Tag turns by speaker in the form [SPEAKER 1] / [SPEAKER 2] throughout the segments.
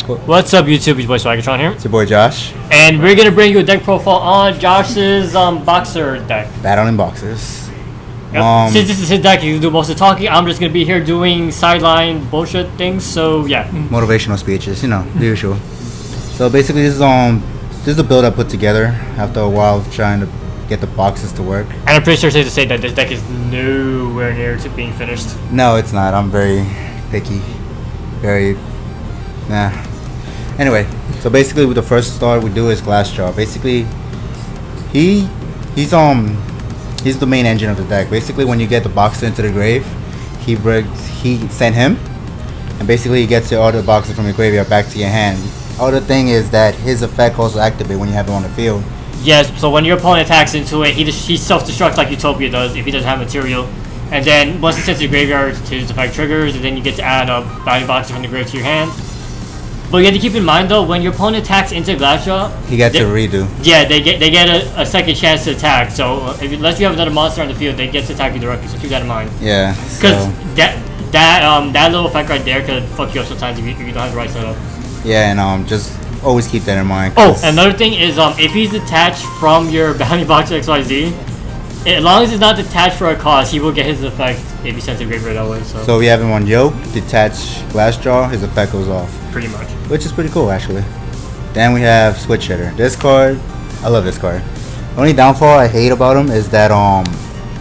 [SPEAKER 1] What's up, YouTube? It's your boy Swaggertron here.
[SPEAKER 2] It's your boy Josh.
[SPEAKER 1] And we're gonna bring you a deck profile on Josh's boxer deck.
[SPEAKER 2] Battling boxes.
[SPEAKER 1] Yep. Since this is his deck, he can do most of the talking. I'm just gonna be here doing sideline bullshit things. So yeah.
[SPEAKER 2] Motivational speeches, you know, the usual. So basically, this is the build I put together after a while of trying to get the boxes to work.
[SPEAKER 1] And I'm pretty sure it's safe to say that this deck is nowhere near to being finished.
[SPEAKER 2] No, it's not. I'm very picky. Anyway, so basically, with the first start we do is Glass Jaw. Basically, he's the main engine of the deck. Basically, when you get the boxer into the grave, he sent him, and basically he gets your other boxes from your graveyard back to your hand. Other thing is that his effect also activates when you have him on the field.
[SPEAKER 1] Yes, so when your opponent attacks into it, he self-destructs like Utopia does if he doesn't have material. And then once he sends to the graveyard, his effect triggers, and then you get to add a bounty boxer from the grave to your hand. But you have to keep in mind though, when your opponent attacks into Glassjaw,
[SPEAKER 2] he gets a redo.
[SPEAKER 1] Yeah, they get a second chance to attack. So unless you have another monster on the field, they get to attack you directly. So keep that in mind.
[SPEAKER 2] Yeah.
[SPEAKER 1] Because that little effect right there could fuck you up sometimes if you don't have the right setup.
[SPEAKER 2] Yeah, and just always keep that in mind.
[SPEAKER 1] Oh, another thing is if he's detached from your bounty boxer XYZ, as long as it's not detached for a cause, he will get his effect if he sends a graveyard that way. So
[SPEAKER 2] we have him on yoke, detached Glassjaw, his effect goes off.
[SPEAKER 1] Pretty much.
[SPEAKER 2] Which is pretty cool, actually. Then we have Switch Hitter. This card, I love this card. The only downfall I hate about him is that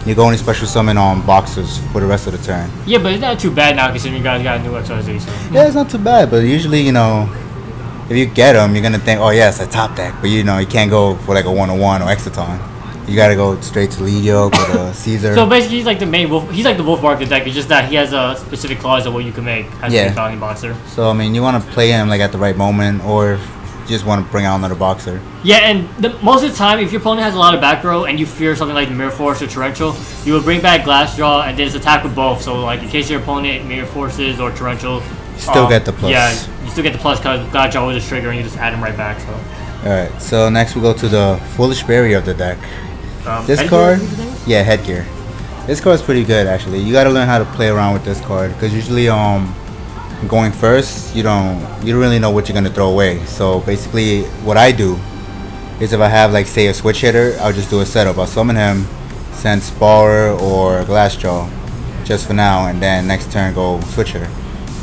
[SPEAKER 2] you go only special summon on boxers for the rest of the turn.
[SPEAKER 1] Yeah, but it's not too bad now considering you guys got a new XYZ. So.
[SPEAKER 2] Yeah, it's not too bad, but usually, if you get him, you're gonna think, oh yeah, it's a top deck, but you can't go for like a 101 or Exaton. You gotta go straight to Legio or the Caesar.
[SPEAKER 1] So basically, he's like the main wolf. He's like the wolf mark of the deck. It's just that he has a specific clause of what you can make as a bounty boxer.
[SPEAKER 2] So I mean, you want to play him like at the right moment, or you just want to bring out another boxer.
[SPEAKER 1] Yeah, and most of the time, if your opponent has a lot of back row and you fear something like Mirror Force or Torrential, you will bring back Glassjaw and then just attack with both. So like in case your opponent Mirror Forces or Torrential,
[SPEAKER 2] still get the plus.
[SPEAKER 1] Yeah, you still get the plus because Glassjaw will just trigger and you just add him right back. So.
[SPEAKER 2] All right. So next we go to the Foolish Barrier of the deck. This card, yeah, headgear. This card is pretty good actually. You gotta learn how to play around with this card because usually going first, you don't really know what you're gonna throw away. So basically, what I do is if I have like say a Switch Hitter, I'll just do a setup. I'll summon him, send Spawner or Glassjaw just for now, and then next turn go Switch Hitter.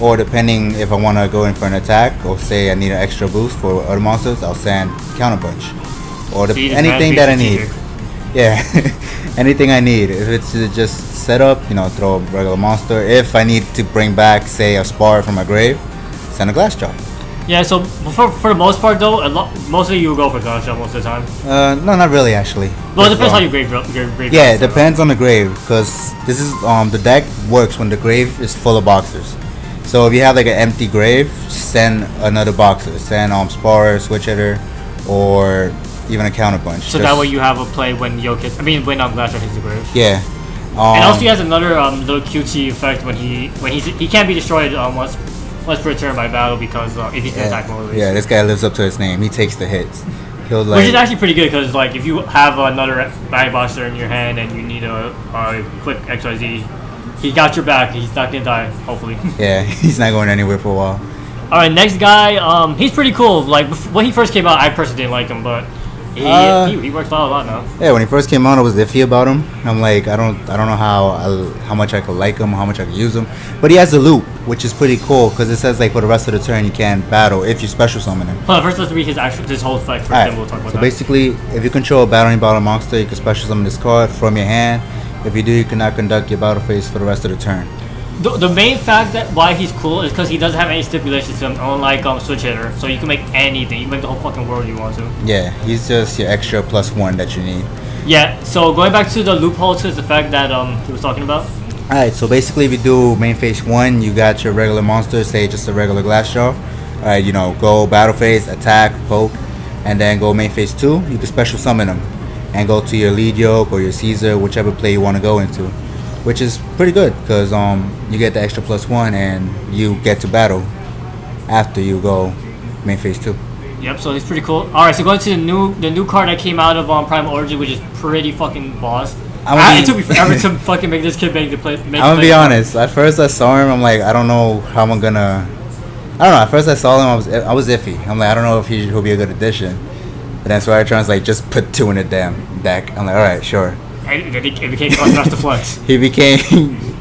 [SPEAKER 2] Or depending if I want to go in for an attack, or say I need an extra boost for other monsters, I'll send Counterpunch or anything that I need. Yeah, anything I need. If it's just set up, throw a regular monster. If I need to bring back, say, a Spar from my grave, send a Glassjaw.
[SPEAKER 1] Yeah, so for the most part, though, mostly you go for Glassjaw most of the time.
[SPEAKER 2] No, not really, actually.
[SPEAKER 1] Well, it depends how you grave.
[SPEAKER 2] Yeah, it depends on the grave, because this is the deck works when the grave is full of boxers. So if you have like an empty grave, send another boxer. Send Spar, Switch Hitter, or even a Counterpunch.
[SPEAKER 1] So that way you have a play when when Glassjaw hits the grave.
[SPEAKER 2] Yeah.
[SPEAKER 1] And also he has another little QT effect when he can't be destroyed once per turn by battle because if he's in attack mode.
[SPEAKER 2] Yeah, this guy lives up to his name. He takes the hits.
[SPEAKER 1] Which is actually pretty good because like if you have another bounty boxer in your hand and you need a quick XYZ, he got your back. He's not gonna die, hopefully.
[SPEAKER 2] Yeah, he's not going anywhere for a while.
[SPEAKER 1] All right, next guy. He's pretty cool. Like when he first came out, I personally didn't like him, but. He works out a lot now.
[SPEAKER 2] Yeah, when he first came out, I was iffy about him. I'm like, I don't know how much I could like him, how much I could use him. But he has a loop, which is pretty cool because it says like for the rest of the turn you can battle if you special summon him.
[SPEAKER 1] Hold on, first let's read his whole effect. Then we'll talk about that.
[SPEAKER 2] So basically, if you control a battling battle monster, you can special summon this card from your hand. If you do, you cannot conduct your battle phase for the rest of the turn.
[SPEAKER 1] The main fact that why he's cool is because he doesn't have any stipulations to him, unlike Switch Hitter. So you can make anything. You can make the whole fucking world you want to.
[SPEAKER 2] Yeah, he's just your extra +1 that you need.
[SPEAKER 1] Yeah, so going back to the loophole to his effect that he was talking about.
[SPEAKER 2] Alright, so basically if you do main phase 1, you got your regular monster, say just a regular Glassjaw. Alright, go battle phase, attack, poke, and then go main phase 2, you can special summon him. And go to your lead yoke or your Caesar, whichever play you want to go into. Which is pretty good because you get the extra +1 and you get to battle after you go main phase 2.
[SPEAKER 1] Yep, so it's pretty cool. All right, so going to the new card that came out of Primal Origin, which is pretty fucking boss. It took me forever to fucking make this kid make the play.
[SPEAKER 2] I'm gonna be honest. At first I saw him, I'm like, I don't know how I'm gonna I don't know. At first I saw him, I was iffy. I'm like, I don't know if he'll be a good addition. But then Sweatertron's like, just put 2 in the damn deck. I'm like, all right, sure.
[SPEAKER 1] And it became Master Flex.
[SPEAKER 2] He became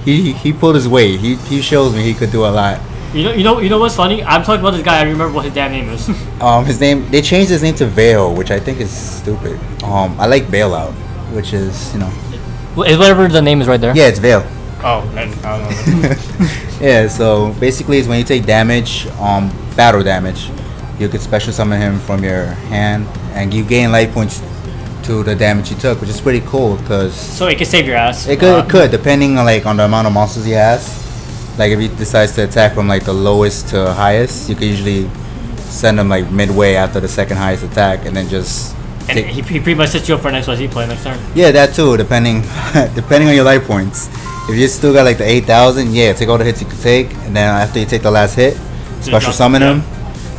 [SPEAKER 2] he pulled his weight. He shows me he could do a lot.
[SPEAKER 1] You know what's funny? I'm talking about this guy. I remember what his damn name is.
[SPEAKER 2] His name, they changed his name to Veil, which I think is stupid. I like Bailout, which is, you know.
[SPEAKER 1] Is whatever the name is right there.
[SPEAKER 2] Yeah, it's Veil.
[SPEAKER 1] Oh, I don't know.
[SPEAKER 2] Yeah, so basically it's when you take damage, battle damage, you could special summon him from your hand, and you gain life points to the damage you took, which is pretty cool because.
[SPEAKER 1] So it could save your ass.
[SPEAKER 2] It could, depending on on the amount of monsters he has. Like if he decides to attack from like the lowest to highest, you can usually send him like midway after the second highest attack, and then just.
[SPEAKER 1] And he pretty much sets you up for an XYZ play next turn.
[SPEAKER 2] Yeah, that too, depending on your life points. If you still got like the 8,000, yeah, take all the hits you can take, and then after you take the last hit, special summon him,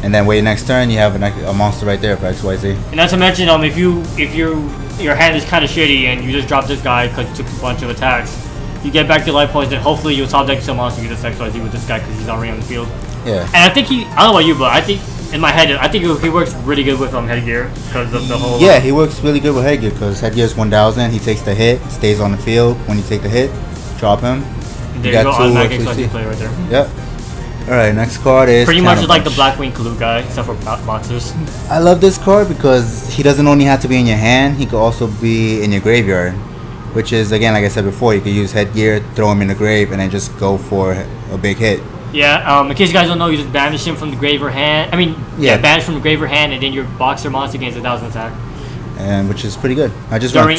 [SPEAKER 2] and then wait next turn, you have a monster right there for XYZ.
[SPEAKER 1] And not to mention, if your hand is kind of shitty and you just drop this guy because you took a bunch of attacks, you get back your life points, then hopefully you'll top deck some monster, you get this XYZ with this guy because he's already on the field.
[SPEAKER 2] Yeah.
[SPEAKER 1] And I think I don't know about you, but I think in my head, I think he works really good with headgear because of the whole.
[SPEAKER 2] Yeah, he works really good with headgear because headgear is 1,000. He takes the hit, stays on the field. When you take the hit, drop him.
[SPEAKER 1] There you go, automatic XYZ play right there.
[SPEAKER 2] Yep. Alright, next card is.
[SPEAKER 1] Pretty much like the Blackwing Kaloo guy, except for boxers.
[SPEAKER 2] I love this card because he doesn't only have to be in your hand, he could also be in your graveyard. Which is, again, like I said before, you could use headgear, throw him in the grave, and then just go for a big hit.
[SPEAKER 1] Yeah, in case you guys don't know, you just banish him from the grave or hand. Banish from the grave or hand, and then your boxer monster gains 1,000 attack.
[SPEAKER 2] And which is pretty good. I just
[SPEAKER 1] during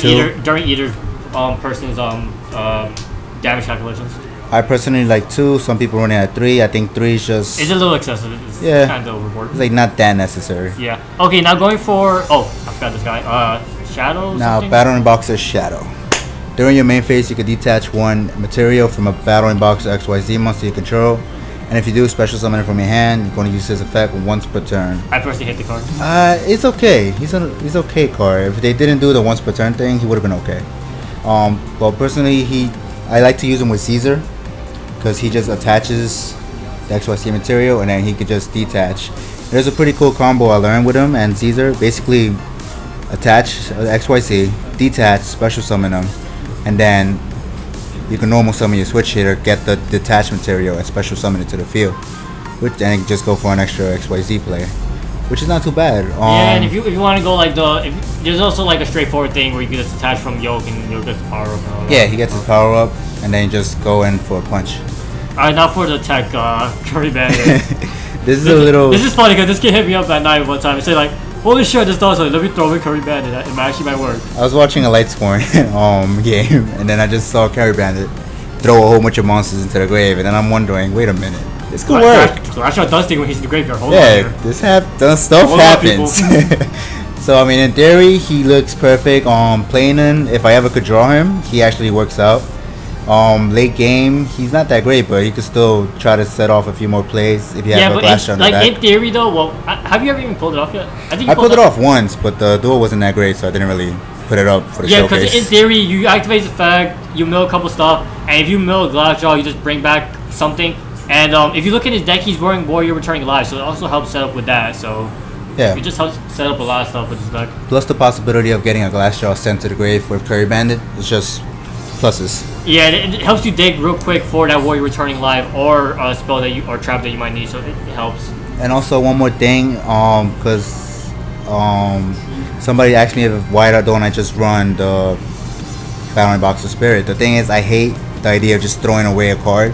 [SPEAKER 1] either person's damage calculations.
[SPEAKER 2] I personally like 2. Some people run it at 3. I think 3 is just.
[SPEAKER 1] It's a little excessive. It's kind of overboard.
[SPEAKER 2] It's like not that necessary.
[SPEAKER 1] Yeah. Okay, now going for. Oh, I forgot this guy. Shadow.
[SPEAKER 2] Now, Battlin Boxer Shadow. During your main phase, you can detach 1 material from a Battlin Boxer XYZ monster you control. And if you do special summon it from your hand, you're going to use his effect once per turn.
[SPEAKER 1] I personally hate the card.
[SPEAKER 2] It's okay. He's okay card. If they didn't do the once per turn thing, he would have been okay. But personally, I like to use him with Caesar because he just attaches the XYZ material and then he could just detach. There's a pretty cool combo I learned with him and Caesar. Basically, attach XYZ, detach, special summon him, and then you can normal summon your switch hitter, get the detached material, and special summon it to the field. And just go for an extra XYZ play, which is not too bad.
[SPEAKER 1] Yeah, and if you want to go like there's also like a straightforward thing where you can just attach from Yoke and Yoke gets the power up and all that.
[SPEAKER 2] Yeah, he gets his power up, and then just go in for a punch.
[SPEAKER 1] Alright, now for the tech Curry Bandit.
[SPEAKER 2] This is
[SPEAKER 1] funny because this kid hit me up at night one time and say like, holy shit, this does something. Let me throw in Curry Bandit. It actually might work.
[SPEAKER 2] I was watching a light scoring game, and then I just saw Curry Bandit throw a whole bunch of monsters into the grave, and then I'm wondering, wait a minute, this could work.
[SPEAKER 1] Glassjaw does thing when he's in the graveyard. Hold
[SPEAKER 2] this stuff happens. So I mean, in theory, he looks perfect. Playing if I ever could draw him, he actually works out. Late game, he's not that great, but he could still try to set off a few more plays if you have a Glassjaw on the back.
[SPEAKER 1] In theory though, well, have you ever even pulled it off yet?
[SPEAKER 2] I think I pulled it off once, but the duel wasn't that great, so I didn't really put it up for the showcase. Yeah,
[SPEAKER 1] because in theory, you activate the effect, you mill a couple stuff, and if you mill a Glassjaw, you just bring back something. And if you look at his deck, he's wearing Warrior Returning Live, so it also helps set up with that. So yeah, it just helps set up a lot of stuff with his deck.
[SPEAKER 2] Plus the possibility of getting a Glassjaw sent to the grave with Curry Bandit is just pluses.
[SPEAKER 1] Yeah, it helps you dig real quick for that Warrior Returning Live or a spell or trap that you might need, so it helps.
[SPEAKER 2] And also one more thing, because somebody asked me why don't I just run the Battlin Boxer Spirit. The thing is, I hate the idea of just throwing away a card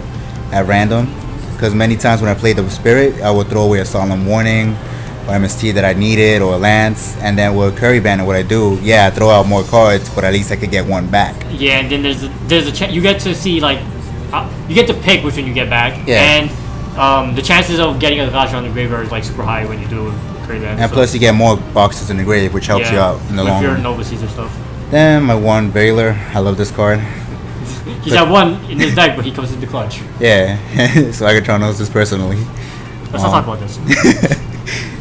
[SPEAKER 2] at random, because many times when I play the Spirit, I would throw away a Solemn Warning or MST that I needed, or a Lance, and then with Curry Bandit, what I do, I throw out more cards, but at least I could get one back.
[SPEAKER 1] Yeah, and then there's a chance you get to see you get to pick which one you get back, and the chances of getting a Glassjaw on the graveyard is like super high when you do Curry Bandit.
[SPEAKER 2] And plus you get more boxes in the grave, which helps you out in the long run.
[SPEAKER 1] If you're Nova Caesar stuff.
[SPEAKER 2] Then my one Veiler, I love this card.
[SPEAKER 1] He's got one in his deck, but he comes into clutch.
[SPEAKER 2] Yeah, so Agatron knows this personally.
[SPEAKER 1] Let's not talk about this.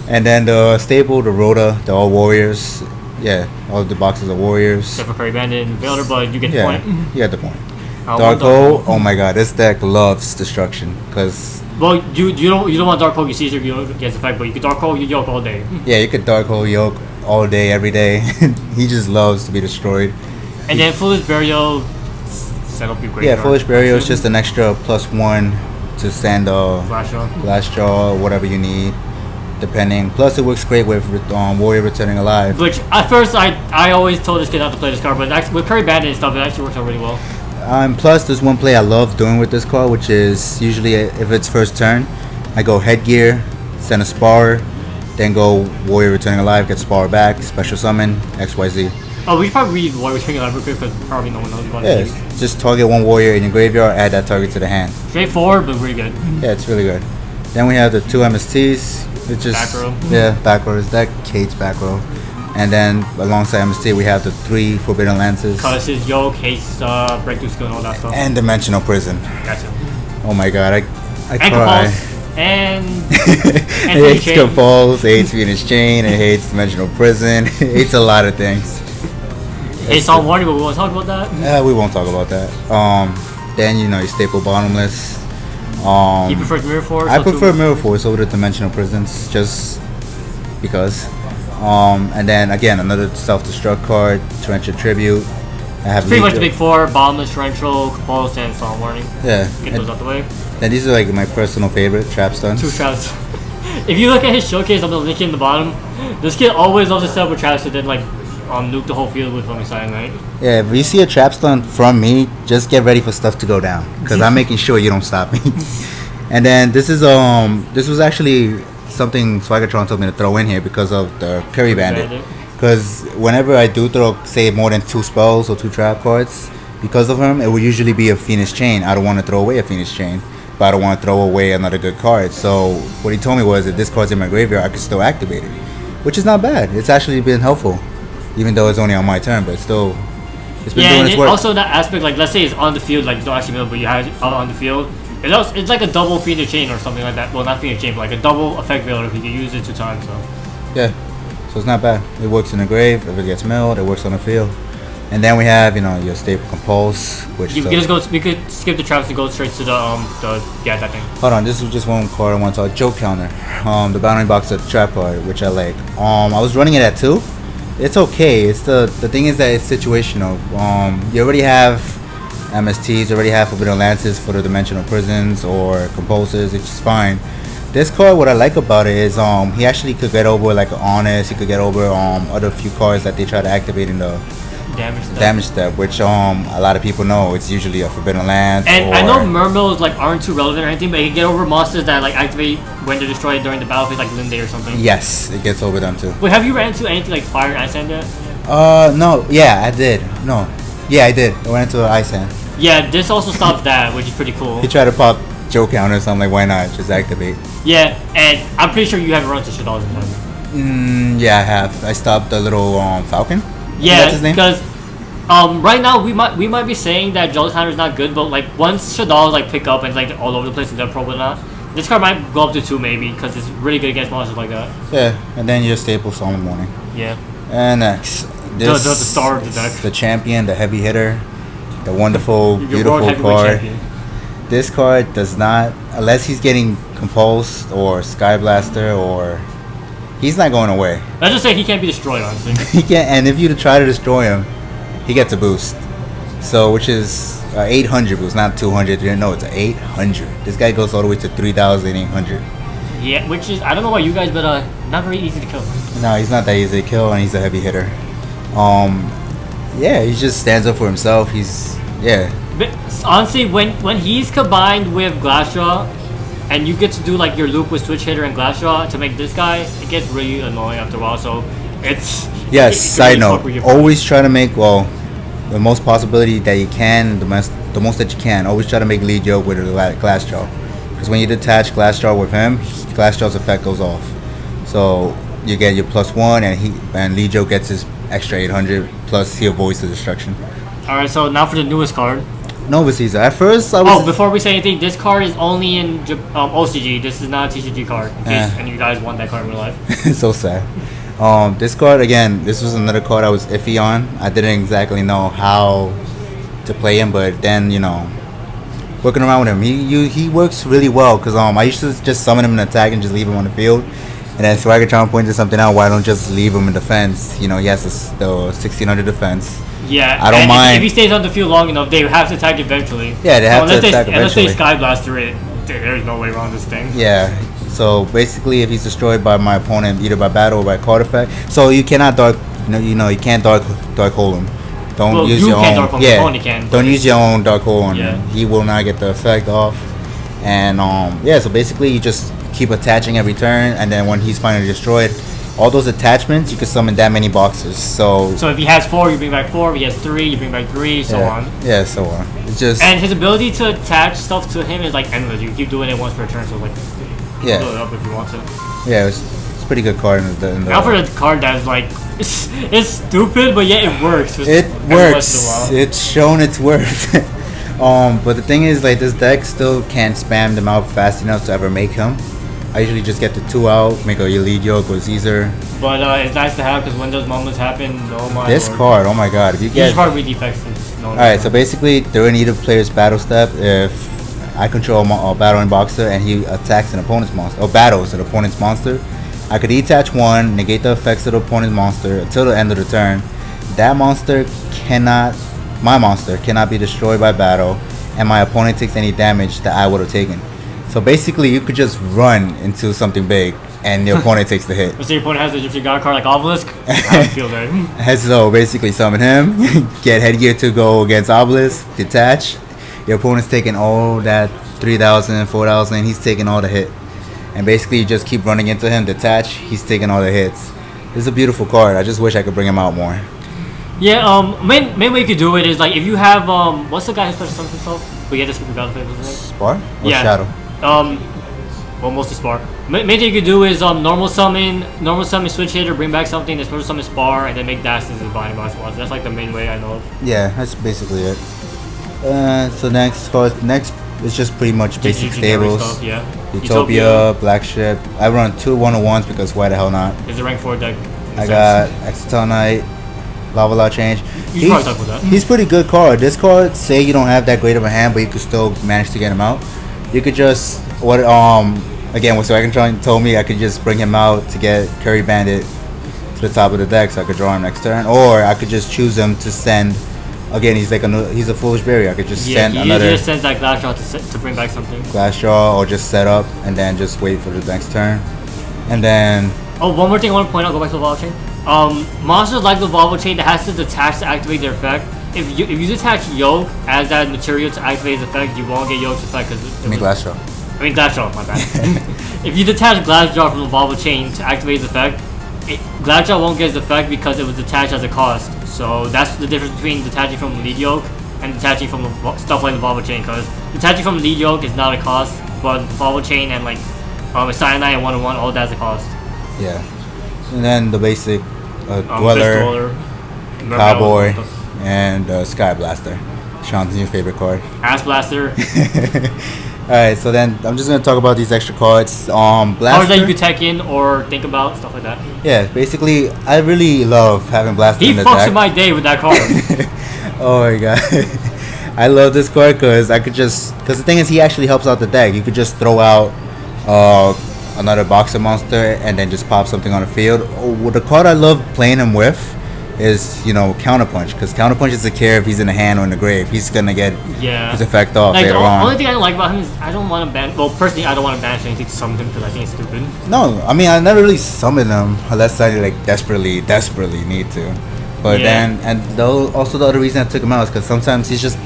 [SPEAKER 2] And then the stable, the Rhoda, the all warriors. Yeah, all the boxes are warriors.
[SPEAKER 1] Except for Curry Bandit and Veiler, but you get the point.
[SPEAKER 2] You get the point. Dark Hole, oh my god, this deck loves destruction. Because
[SPEAKER 1] Well, you don't want Dark Hole your Caesar against effect, but you can Dark Hole your Yoke all day.
[SPEAKER 2] Yeah, you could Dark Hole Yoke all day, every day. He just loves to be destroyed.
[SPEAKER 1] And then Foolish Burial set up your great.
[SPEAKER 2] Yeah, Foolish Burial is just an extra +1 to stand Glass Jaw, whatever you need, depending. Plus, it works great with Warrior Returning Alive.
[SPEAKER 1] Which at first I always told this kid not to play this card, but actually, with Curry Bandit and stuff, it actually works out really well.
[SPEAKER 2] Plus, there's one play I love doing with this card, which is usually if it's first turn, I go Headgear, send a Spar, then go Warrior Returning Alive, get Spar back, special summon, XYZ.
[SPEAKER 1] Oh, we should probably read Warrior Returning Alive real quick because probably no one knows about it.
[SPEAKER 2] Yeah, just target one Warrior in your graveyard, add that target to the hand.
[SPEAKER 1] Straightforward, but really good.
[SPEAKER 2] Yeah, it's really good. Then we have the 2 MSTs, which is
[SPEAKER 1] back row.
[SPEAKER 2] Yeah, back row. Is that Kate's back row? And then alongside MST, we have the 3 Forbidden Lances.
[SPEAKER 1] Cutlasses, Yoke, Haste, Breakthrough Skill, and all that stuff.
[SPEAKER 2] And Dimensional Prison.
[SPEAKER 1] Gotcha.
[SPEAKER 2] Oh my god, I
[SPEAKER 1] and
[SPEAKER 2] cry.
[SPEAKER 1] And
[SPEAKER 2] it hates Compulse, it hates Phoenix Chain, it hates Dimensional Prison, it hates a lot of things.
[SPEAKER 1] It's all warning, but we won't talk about that.
[SPEAKER 2] Yeah, we won't talk about that. Then you staple Bottomless.
[SPEAKER 1] He prefers Mirror Force.
[SPEAKER 2] I prefer Mirror Force over the Dimensional Prisons, just because. And then again, another self-destruct card, Torrential Tribute. I have
[SPEAKER 1] pretty much the big 4: Bottomless, Torrential, Compulse, and Solemn Warning.
[SPEAKER 2] Yeah.
[SPEAKER 1] Get those out the way.
[SPEAKER 2] Then these are like my personal favorite trap stunts.
[SPEAKER 1] 2 traps. If you look at his showcase, I'm gonna link it in the bottom. This kid always loves to set up with traps and then like nuke the whole field with Foaming Cyanide.
[SPEAKER 2] Yeah, if you see a trap stun from me, just get ready for stuff to go down because I'm making sure you don't stop me. And then this was actually something Swaggertron told me to throw in here because of the Curry Bandit. Because whenever I do throw, say, more than 2 spells or 2 trap cards, because of him, it will usually be a Phoenix Chain. I don't want to throw away a Phoenix Chain, but I don't want to throw away another good card. So what he told me was, if this card's in my graveyard, I can still activate it, which is not bad. It's actually been helpful, even though it's only on my turn, but still, it's been doing its work.
[SPEAKER 1] Also that aspect, like, let's say it's on the field, like, you don't actually mill, but you have it out on the field. It's like a double Phoenix Chain or something like that. Well, not Phoenix Chain, but like a double effect veiler if you can use it 2 times. So
[SPEAKER 2] yeah, so it's not bad. It works in the grave. If it gets milled, it works on the field. And then we have, your staple Compulse, which
[SPEAKER 1] we could skip the traps and go straight to that thing.
[SPEAKER 2] Hold on, this is just one card I want to talk. Joke Counter, the Boundary Box of Trap card, which I like. I was running it at 2. It's okay. It's the thing is that it's situational. You already have MSTs, already have Forbidden Lances for the Dimensional Prisons or Compulses, which is fine. This card, what I like about it is he actually could get over like Honest. He could get over other few cards that they try to activate in the damage step, which a lot of people know it's usually a Forbidden Lance.
[SPEAKER 1] And I know Mermills like aren't too relevant or anything, but you can get over monsters that like activate when they're destroyed during the battlefield, like Linde or something.
[SPEAKER 2] Yes, it gets over them too.
[SPEAKER 1] Wait, have you ran into anything like Fire and Ice Hand yet?
[SPEAKER 2] No. Yeah, I did. No. Yeah, I did. I went into an Ice Hand.
[SPEAKER 1] Yeah, this also stops that, which is pretty cool.
[SPEAKER 2] He tried to pop Joe Counter, so I'm like, why not? Just activate.
[SPEAKER 1] Yeah, and I'm pretty sure you haven't run to Shadows before.
[SPEAKER 2] Yeah, I have. I stopped the little Falcon.
[SPEAKER 1] Yeah, because right now we might be saying that Joe Counter is not good, but like once Shadows like pick up and like all over the place and they're probably not, this card might go up to 2 maybe because it's really good against monsters like that.
[SPEAKER 2] Yeah, and then you just staple Solemn Warning.
[SPEAKER 1] Yeah.
[SPEAKER 2] And next,
[SPEAKER 1] the star of the deck.
[SPEAKER 2] The champion, the heavy hitter. The wonderful, beautiful card. This card does not, unless he's getting Compulsed or Sky Blaster, or he's not going away.
[SPEAKER 1] Let's just say he can't be destroyed, honestly.
[SPEAKER 2] He can't, and if you try to destroy him, he gets a boost. So, which is 800 boost, not 200. No, it's 800. This guy goes all the way to 3,800.
[SPEAKER 1] Yeah, which is, I don't know about you guys, but not very easy to kill.
[SPEAKER 2] No, he's not that easy to kill, and he's a heavy hitter. Yeah, he just stands up for himself. But
[SPEAKER 1] honestly, when he's combined with Glassjaw, and you get to do like your loop with Switch Hitter and Glassjaw to make this guy, it gets really annoying after a while. So it's
[SPEAKER 2] side note, always try to make the most possibility that you can, the most that you can. Always try to make lead yoke with Glassjaw, because when you detach Glassjaw with him, Glassjaw's effect goes off. So you get your +1, and lead yoke gets his extra 800, plus he avoids the destruction.
[SPEAKER 1] Alright, so now for the newest card.
[SPEAKER 2] Nova Caesar. At first, I was...
[SPEAKER 1] before we say anything, this card is only in OCG. This is not a TCG card, in case any of you guys want that card in real life.
[SPEAKER 2] So sad. This card, again, this was another card I was iffy on. I didn't exactly know how to play him, but then, working around with him. He works really well because I used to just summon him in attack and just leave him on the field. And then Swaggertron pointed something out. Why don't just leave him in defense? You know, he has the 1600 defense.
[SPEAKER 1] Yeah,
[SPEAKER 2] I don't mind.
[SPEAKER 1] If he stays on the field long enough, they have to attack eventually.
[SPEAKER 2] Yeah, they have to attack eventually.
[SPEAKER 1] Unless they Sky Blaster it, there's no way around this thing.
[SPEAKER 2] Yeah. So basically, if he's destroyed by my opponent, either by battle or by card effect, so you cannot dark. You can't dark hole him. Don't use your own. Yeah. Don't use your own dark hole on him. He will not get the effect off. And yeah. So basically, you just keep attaching every turn, and then when he's finally destroyed, all those attachments you can summon that many boxes. So
[SPEAKER 1] if he has 4, you bring back 4. If he has 3, you bring back 3, so on.
[SPEAKER 2] Yeah, so on. It's just,
[SPEAKER 1] and his ability to attach stuff to him is like endless. You keep doing it once per turn, so like build it up if you want to.
[SPEAKER 2] Yeah, it's a pretty good card in the
[SPEAKER 1] now for the card that's like it's stupid, but yet it works.
[SPEAKER 2] It works. It's shown its worth. But the thing is, like, this deck still can't spam them out fast enough to ever make him. I usually just get the 2 out, make a Elite Yoke or Caesar.
[SPEAKER 1] But it's nice to have because when those moments happen, oh my
[SPEAKER 2] this
[SPEAKER 1] Lord.
[SPEAKER 2] Card, oh my god. If you get
[SPEAKER 1] this card with defects.
[SPEAKER 2] Alright, so basically during either player's battle step, if I control a battling boxer and he attacks an opponent's monster, or battles an opponent's monster, I could detach 1, negate the effects of the opponent's monster until the end of the turn. That monster my monster cannot be destroyed by battle, and my opponent takes any damage that I would have taken. So basically, you could just run into something big, and your opponent takes the hit.
[SPEAKER 1] So your opponent has a Gypsy God card like Obelisk? I feel that.
[SPEAKER 2] So basically, summon him, get headgear to go against Obelisk, detach. Your opponent's taking all that 3,000, 4,000, he's taking all the hit. And basically, you just keep running into him, detach, he's taking all the hits. This is a beautiful card. I just wish I could bring him out more.
[SPEAKER 1] Yeah, main way you could do it is like if you have what's the guy who special summons himself? We get this super god effect,
[SPEAKER 2] Spar? Or Shadow?
[SPEAKER 1] Well, mostly Spar. Main thing you could do is normal summon switch hit or bring back something, then special summon Spar, and then make dashes as binding box spots. That's like the main way I know of.
[SPEAKER 2] Yeah, that's basically it. So next is just pretty much basic stables.
[SPEAKER 1] Stuff, yeah.
[SPEAKER 2] Utopia, Black Ship. I run 2 101s because why the hell not?
[SPEAKER 1] It's a rank 4 deck.
[SPEAKER 2] I got Exotel Knight, Lava Law Change. He's pretty good card. This card, say you don't have that great of a hand, but you could still manage to get him out. You could just again, what Swaggertron told me, I could just bring him out to get Curry Bandit to the top of the deck, so I could draw him next turn, or I could just choose him to send. Again, he's a foolish barrier. I could just send another.
[SPEAKER 1] He just sends that glass draw to bring back something.
[SPEAKER 2] Glass draw, or just set up and then just wait for the next turn, and then.
[SPEAKER 1] Oh, one more thing I want to point out. Go back to the Volvo Chain. Monsters like the Volvo Chain that has to detach to activate their effect. If you detach Yoke as that material to activate his effect, you won't get Yoke's effect because.
[SPEAKER 2] Glass draw.
[SPEAKER 1] Glass draw. My bad. If you detach Glass draw from the Volvo Chain to activate his effect, Glass draw won't get his effect because it was detached as a cost. So that's the difference between detaching from the Lead Yoke and detaching from the stuff like the Volvo Chain. Because detaching from the Lead Yoke is not a cost, but the Volvo Chain and like a Cyanide and 101, all that's a cost.
[SPEAKER 2] Yeah, and then the basic Dweller, Cowboy, and Sky Blaster. Sean's new favorite card.
[SPEAKER 1] Ass Blaster.
[SPEAKER 2] Alright, so then I'm just gonna talk about these extra cards. Blaster.
[SPEAKER 1] Cards that you could tech in or think about, stuff like that.
[SPEAKER 2] Yeah, basically, I really love having Blaster in the deck.
[SPEAKER 1] He fucks with my day with that card.
[SPEAKER 2] Oh my god. I love this card because because the thing is, he actually helps out the deck. You could just throw out another boxer monster and then just pop something on the field. The card I love playing him with is Counterpunch, because Counterpunch is a care if he's in the hand or in the grave. He's gonna get his effect off later on.
[SPEAKER 1] The only thing I don't like about him is I don't want to ban. Well, personally, I don't want to banish anything to summon him because I think it's stupid.
[SPEAKER 2] No, I mean I never really summon him unless I desperately need to. But then, and also the other reason I took him out is because sometimes he's just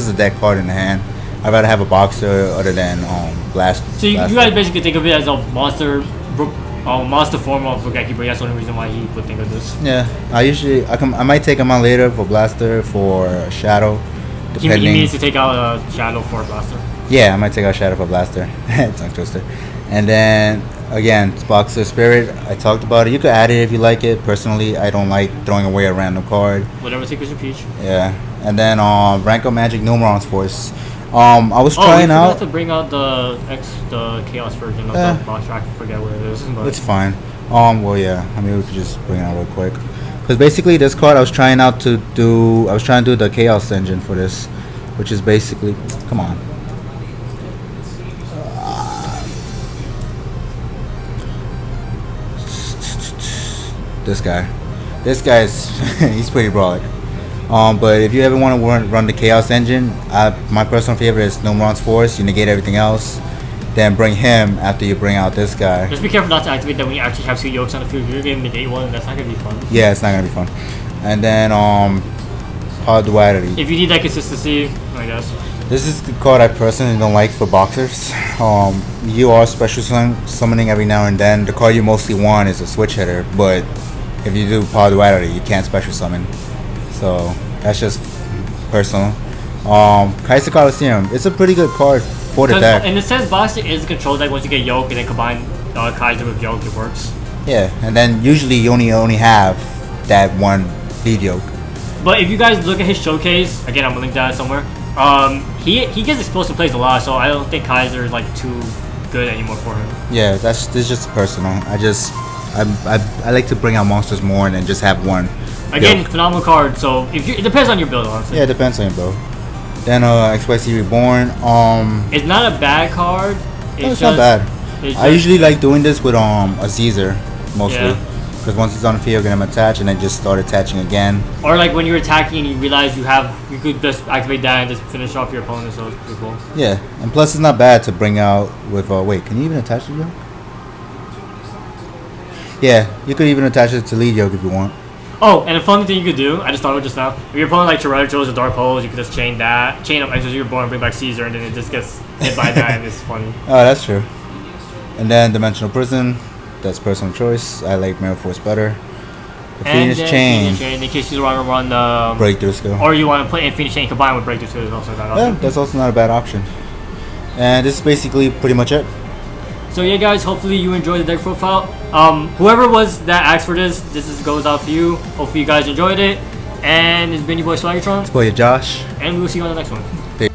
[SPEAKER 2] a deck card in the hand. I'd rather have a boxer other than Blast.
[SPEAKER 1] So you guys basically think of it as a monster form of Rogeki, but that's the only reason why he would think of this.
[SPEAKER 2] Yeah, I might take him out later for Blaster, for Shadow.
[SPEAKER 1] He needs to take out Shadow for Blaster.
[SPEAKER 2] Yeah, I might take out Shadow for Blaster. Tongue twister. And then again, Boxer Spirit. I talked about it. You could add it if you like it. Personally, I don't like throwing away a random card.
[SPEAKER 1] Whatever tickles your peach.
[SPEAKER 2] Yeah, and then Rank of Magic Numerons Force. I was trying out.
[SPEAKER 1] To bring out the Chaos version of the box. I forget what it is. But
[SPEAKER 2] it's fine. Well, yeah. I mean, we could just bring it out real quick. Because basically, this card I was trying to do the Chaos engine for this, which is basically, come on. this guy. This guy's he's pretty broad. But if you ever want to run the Chaos Engine, my personal favorite is Numeron's Force. You negate everything else, then bring him after you bring out this guy.
[SPEAKER 1] Just be careful not to activate that when you actually have 2 yokes on the field. You're going to negate one, and that's not going to be fun.
[SPEAKER 2] Yeah, it's not going to be fun. And then Power Duality.
[SPEAKER 1] If you need that consistency, I guess.
[SPEAKER 2] This is the card I personally don't like for boxers. You are special summoning every now and then. The card you mostly want is a switch hitter, but if you do Power Duality, you can't special summon. So that's just personal. Kaiser Coliseum. It's a pretty good card for the deck.
[SPEAKER 1] In a sense, Boxer is a control deck. Once you get Yoke and then combine Kaiser with Yoke, it works.
[SPEAKER 2] Yeah, and then usually you only have that one lead Yoke.
[SPEAKER 1] But if you guys look at his showcase, again, I'm gonna link that somewhere. He gets explosive plays a lot, so I don't think Kaiser is like too good anymore for him.
[SPEAKER 2] Yeah, this is just personal. I like to bring out monsters more than just have one.
[SPEAKER 1] Again, phenomenal card. So it depends on your build, honestly.
[SPEAKER 2] Yeah, it depends on your build. Then XYZ Reborn.
[SPEAKER 1] It's not a bad card.
[SPEAKER 2] It's not bad. I usually like doing this with a Caesar mostly. Because once he's on the field, get him attached, and then just start attaching again.
[SPEAKER 1] Or like when you're attacking and you realize you could just activate that and just finish off your opponent, so it's pretty cool.
[SPEAKER 2] Yeah, and plus it's not bad to bring out with, wait, can you even attach the yoke? Yeah, you could even attach it to lead yoke if you want.
[SPEAKER 1] Oh, and a fun thing you could do, I just thought of it just now, if your opponent like Toretto chose a Dark Holes, you could just chain up Exos Reborn, bring back Caesar, and then it just gets hit by that, and it's funny.
[SPEAKER 2] Oh, that's true. And then Dimensional Prison. That's personal choice. I like Mirror Force better. The Phoenix Chain.
[SPEAKER 1] In case you want to run the
[SPEAKER 2] Breakthrough Skill.
[SPEAKER 1] Or you want to put in Phoenix Chain combined with Breakthrough Skill is also not
[SPEAKER 2] option. Yeah, that's also not a bad option. And this is basically pretty much it.
[SPEAKER 1] So yeah, guys, hopefully you enjoyed the deck profile. Whoever was that asked for this goes out to you. Hopefully you guys enjoyed it. And it's been your boy Swaggertron.
[SPEAKER 2] It's boy Josh.
[SPEAKER 1] And we will see you on the next one.
[SPEAKER 2] Peace.